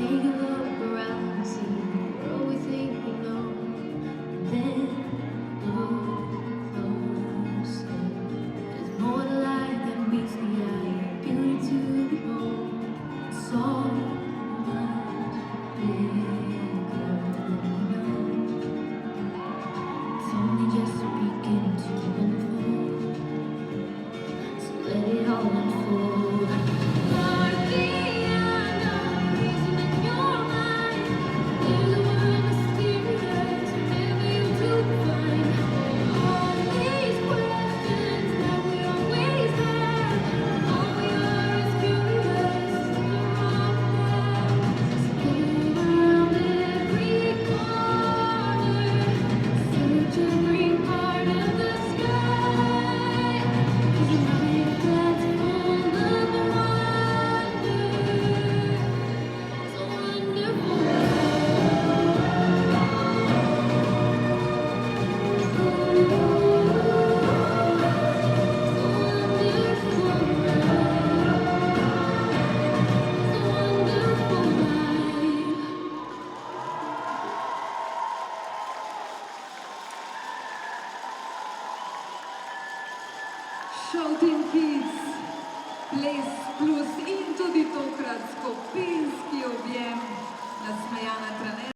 Make a look around, see what we think we know. Then look closer. There's more to life than meets the eye. Beauty to behold. So much bigger than we know. It's only just beginning to unfold. So let it all unfold. Far beyond all reason in your mind, there's a world mysterious whenever you do find all these questions that we always have. All we are is curious to the wrong path. So look around every corner, search every part of the sky. 'Cause your mind that's full of wonder, so wonderful. Shouting Kids, Ples Plus in tudi tokrat skupinski objem nasmejana trenerka.